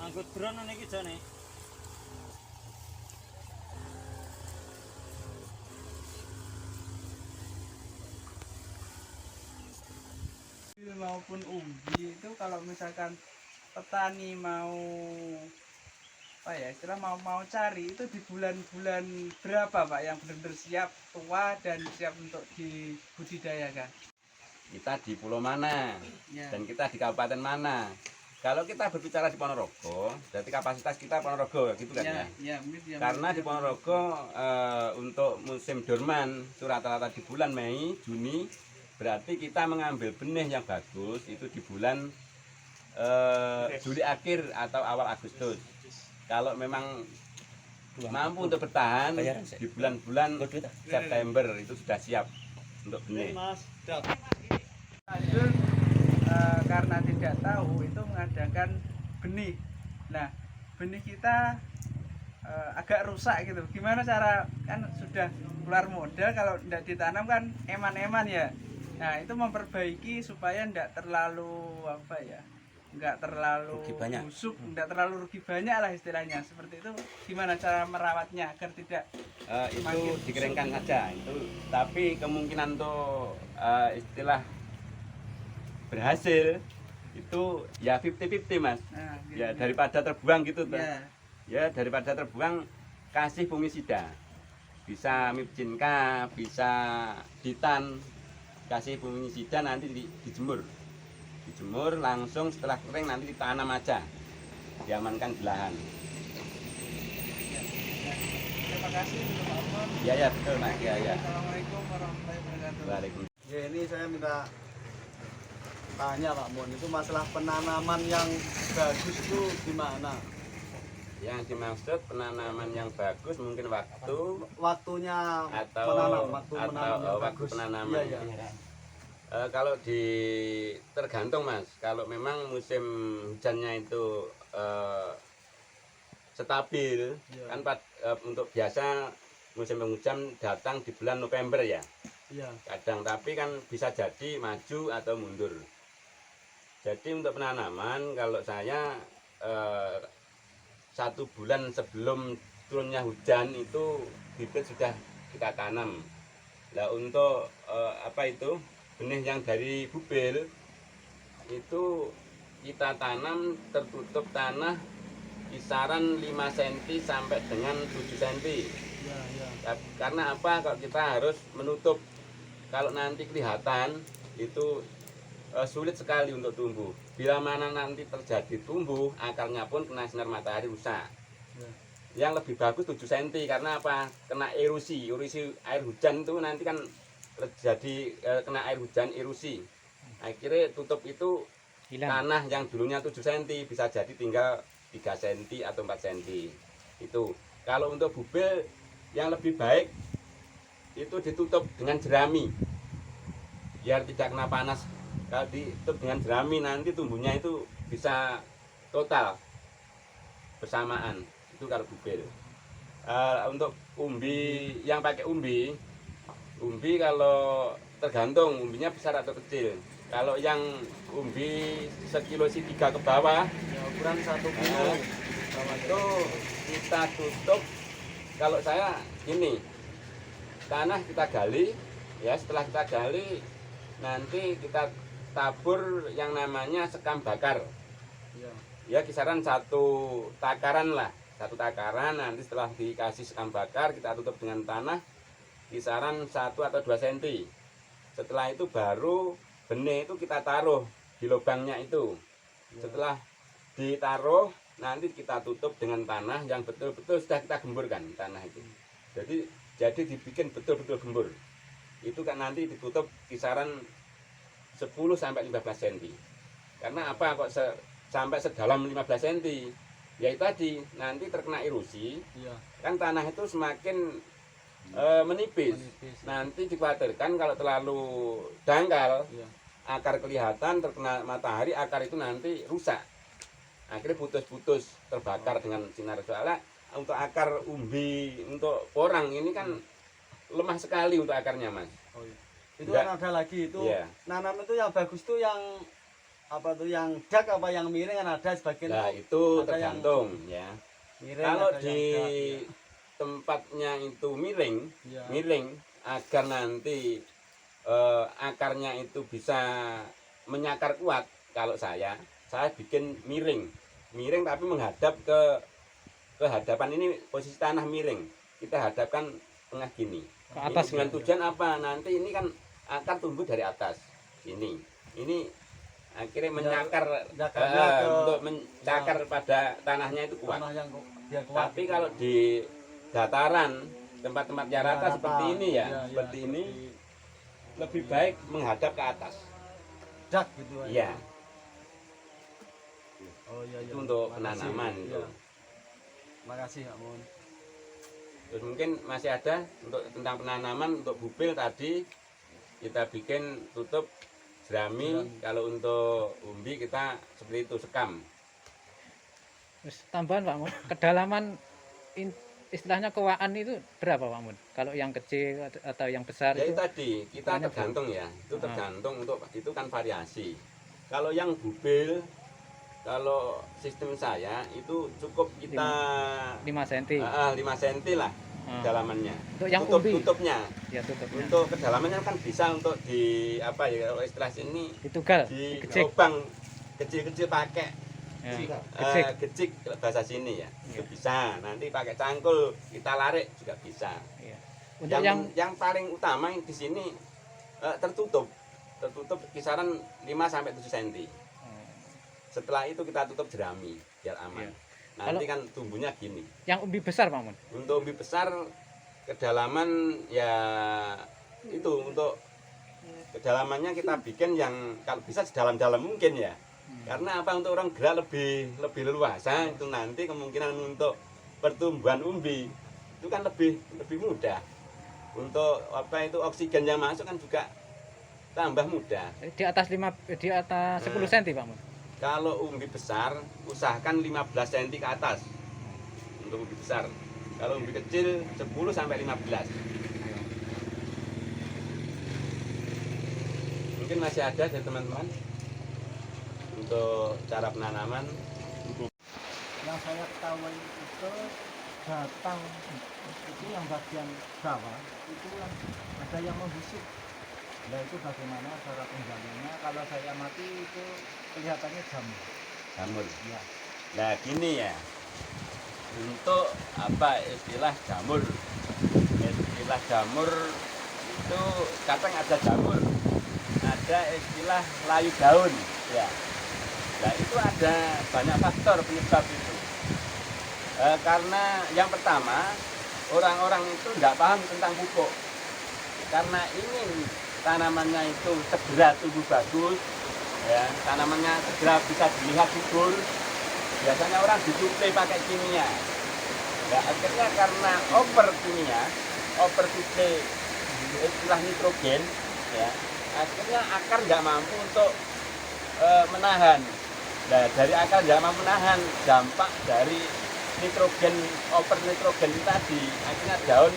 Angkut drone niki jane. Maupun umbi itu kalau misalkan petani mau apa ya istilah mau cari itu di bulan-bulan berapa Pak yang benar-benar siap tua dan siap untuk dibudidayakan? Kita di pulau mana Ya. dan kita di kabupaten mana. Kalau kita berbicara di Ponorogo, berarti kapasitas kita Ponorogo gitu kan ya. Ya, mungkin ya, Karena mungkin di Ponorogo untuk musim dorman itu rata-rata di bulan Mei, Juni, berarti kita mengambil benih yang bagus itu di bulan Juli akhir atau awal Agustus. Kalau memang mampu untuk bertahan di bulan-bulan September itu sudah siap untuk benih. Lanjut, karena tidak tahu itu mengadakan benih. Nah, benih kita agak rusak gitu. Gimana cara kan sudah keluar modal kalau tidak ditanam kan eman-eman ya. Nah, itu memperbaiki supaya tidak terlalu apa ya, nggak terlalu Rugi banyak. busuk, nggak terlalu rugi banyak lah istilahnya. Seperti itu gimana cara merawatnya agar tidak Itu semakin dikeringkan saja itu, tapi kemungkinan untuk istilah berhasil itu ya 50-50 mas. nah, gitu. Ya daripada terbuang gitu toh. Ya, Ya daripada terbuang kasih fungisida, bisa mipcinka, bisa ditan, kasih fungisida nanti dijemur langsung setelah kering nanti ditanam aja, diamankan di lahan. terima kasih untuk Pak. Ya ya betul mas, ya ya. Assalamualaikum warahmatullahi wabarakatuh. Waalaikumsalam. Ya, ini saya minta tanya Pak Mun, itu masalah penanaman yang bagus itu gimana? Yang dimaksud penanaman yang bagus mungkin Waktunya atau menanam, waktu atau menanam yang waktu bagus. penanaman. Iya, iya. Kalau tergantung mas, kalau memang musim hujannya itu stabil, Iya. kan untuk biasa musim penghujan datang di bulan November ya, Iya. kadang, tapi kan bisa jadi maju atau mundur. Jadi untuk penanaman kalau saya 1 bulan sebelum turunnya hujan itu bibit sudah kita tanam. Nah untuk apa itu benih yang dari bubil itu kita tanam tertutup tanah kisaran 5 cm sampai dengan 7 cm. Iya, iya. Karena apa? Kalau kita harus menutup, kalau nanti kelihatan itu sulit sekali untuk tumbuh. Bila mana nanti terjadi tumbuh, akarnya pun kena sinar matahari rusak. Ya. Yang lebih bagus 7 cm karena apa? Kena erosi air hujan itu nanti kan terjadi kena air hujan erosi. Akhirnya tutup itu tanah yang dulunya 7 cm bisa jadi tinggal 3 cm atau 4 cm. Itu. Kalau untuk bubil yang lebih baik itu ditutup dengan jerami. Biar tidak kena panas. Kalau ditutup dengan jerami nanti tumbuhnya itu bisa total bersamaan. Itu kalau bubil. Untuk umbi yang pakai umbi kalau tergantung umbinya besar atau kecil. Kalau yang umbi sekilo C3 ke bawah, Ya, ukuran 1 kilo. itu kita tutup. Kalau saya ini tanah kita gali, ya setelah kita gali nanti kita tabur yang namanya sekam bakar. Iya. Ya kisaran 1 takaran lah, 1 takaran. Nanti setelah dikasih sekam bakar kita tutup dengan tanah kisaran 1 atau 2 cm. Setelah itu baru benih itu kita taruh di lubangnya itu. Setelah ditaruh nanti kita tutup dengan tanah yang betul-betul sudah kita gemburkan tanah itu. Jadi dibikin betul-betul gembur. Itu kan nanti ditutup kisaran 10 sampai 15 cm. Karena apa kok sampai sedalam 15 cm? Ya itu tadi nanti terkena erosi. Iya. Kan tanah itu semakin menipis. Nanti dikhawatirkan kalau terlalu dangkal, Iya. akar kelihatan terkena matahari, akar itu nanti rusak. Akhirnya putus-putus terbakar dengan sinar. Soalnya untuk akar umbi, untuk porang ini kan lemah sekali untuk akarnya mas. Oh, iya. Itu Enggak. kan ada lagi itu Iya. nanam itu yang bagus itu yang apa tuh yang dak apa yang miring kan ada sebagian Nah, tuh itu ada yang tergantung ya. miring, Kalau ada di yang dak, ya. tempatnya itu miring, Iya. miring agar nanti akarnya itu bisa menyakar kuat. Kalau saya bikin miring, miring tapi menghadap ke hadapan ini posisi tanah miring. Kita hadapkan tengah gini. Ke atas Ini dengan ya? tujuan apa? Nanti ini kan akar tumbuh dari atas. Ini akhirnya menyakar Jakarnya ke untuk mencakar pada tanahnya itu kuat. tanah yang biar kuat. Tapi kalau di dataran tempat-tempat yang rata Rata. seperti ini ya, Iya, seperti iya, ini seperti lebih baik menghadap ke atas. dak gitu aja. Iya, Oh iya iya. itu untuk Makasih. penanaman Iya. itu. Makasih Pak Mun. Terus mungkin masih ada untuk tentang penanaman untuk bubil tadi kita bikin tutup jerami. Kalau untuk umbi kita seperti itu sekam. Terus tambahan Pak Mun, kedalaman istilahnya kewaan itu berapa Pak Mun? Kalau yang kecil atau yang besar Ya itu itu tadi kita ukurannya tergantung ya, itu Ah. tergantung untuk itu kan variasi. Kalau yang bubil, kalau sistem saya itu cukup kita 5 cm. 5 cm lah Ah. kedalamannya. Untuk yang umbi? Tutupnya. Ya tutupnya. Untuk kedalamannya kan bisa untuk di apa ya kalau istilah sini Ditugal, di dikecik. lubang kecil-kecil pakai Ya. gecik. Gecik. Bahasa sini ya. Itu Iya. bisa. Nanti pakai cangkul kita larik juga bisa. Iya. Untuk yang paling utama di sini tertutup kisaran 5 sampai 7 cm. Setelah itu kita tutup jerami biar aman. Iya. Nanti kan tumbuhnya gini. yang umbi besar Pak Mun. Untuk umbi besar kedalaman ya itu untuk kedalamannya kita bikin yang kalau bisa sedalam-dalam mungkin ya. Karena apa untuk orang gerak lebih leluasa itu nanti kemungkinan untuk pertumbuhan umbi itu kan lebih mudah. Untuk apa itu oksigen yang masuk kan juga tambah mudah. Di atas 10 cm Pak Mun. Kalau umbi besar usahakan 15 cm ke atas untuk umbi besar. Kalau umbi kecil 10 sampai 15. Mungkin masih ada dari teman-teman untuk cara penanaman. Yang saya ketahui itu batang itu yang bagian bawah itu yang ada yang membusuk. Nah itu bagaimana cara penggaliannya? Kalau saya amati itu kelihatannya jamur. Jamur. Ya. Nah gini ya, untuk apa istilah jamur? Istilah jamur itu kadang ada jamur, ada istilah layu daun, ya. Nah itu ada banyak faktor penyebab itu. Karena yang pertama orang-orang itu nggak paham tentang pupuk. Karena ingin tanamannya itu segera tumbuh bagus, ya, tanamannya segera bisa dilihat subur. Biasanya orang disuplai pakai kimia. Ya, akhirnya karena over kimia, over suplai istilah nitrogen, ya, akhirnya akar nggak mampu untuk menahan. Nah, dari akar nggak mampu menahan dampak dari nitrogen over nitrogen tadi, akhirnya daun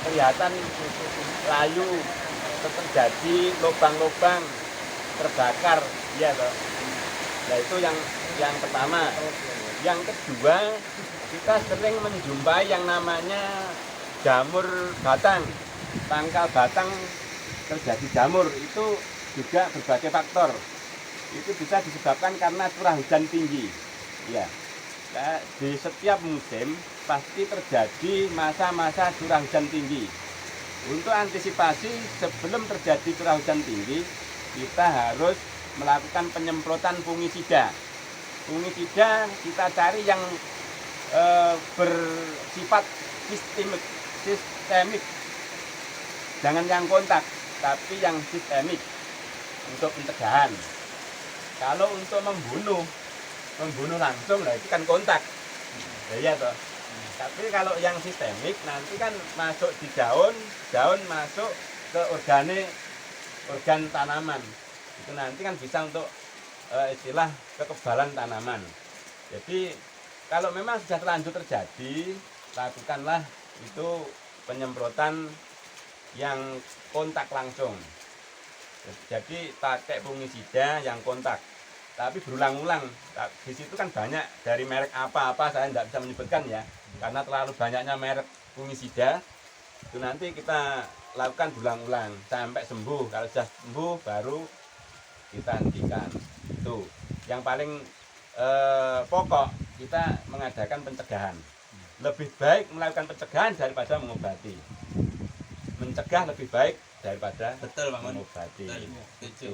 kelihatan layu, terjadi lubang-lubang, terbakar, ya toh. Nah itu yang pertama. Yang kedua, kita sering menjumpai yang namanya jamur batang, pangkal batang terjadi jamur. Itu juga berbagai faktor. Itu bisa disebabkan karena curah hujan tinggi. Ya. Nah, di setiap musim pasti terjadi masa-masa curah hujan tinggi. Untuk antisipasi sebelum terjadi curah hujan tinggi, kita harus melakukan penyemprotan fungisida. Fungisida kita cari yang bersifat sistemik. Jangan yang kontak, tapi yang sistemik untuk pencegahan. Kalau untuk membunuh langsung, nah itu kan kontak. Ya toh. Tapi kalau yang sistemik nanti kan masuk di daun masuk ke organ tanaman. Itu nanti kan bisa untuk istilah kekebalan tanaman. Jadi kalau memang sudah terlanjur terjadi, lakukanlah itu penyemprotan yang kontak langsung. Jadi pakai fungisida yang kontak. tapi berulang-ulang. Di situ kan banyak dari merek apa-apa saya tidak bisa menyebutkan ya, karena terlalu banyaknya merek fungisida. Itu nanti kita lakukan berulang-ulang sampai sembuh. Kalau sudah sembuh baru kita hentikan. Itu yang paling pokok, kita mengadakan pencegahan. Lebih baik melakukan pencegahan daripada mengobati. Mencegah lebih baik daripada Betul Pak Mun. mengobati. Betul. Setuju. Itu.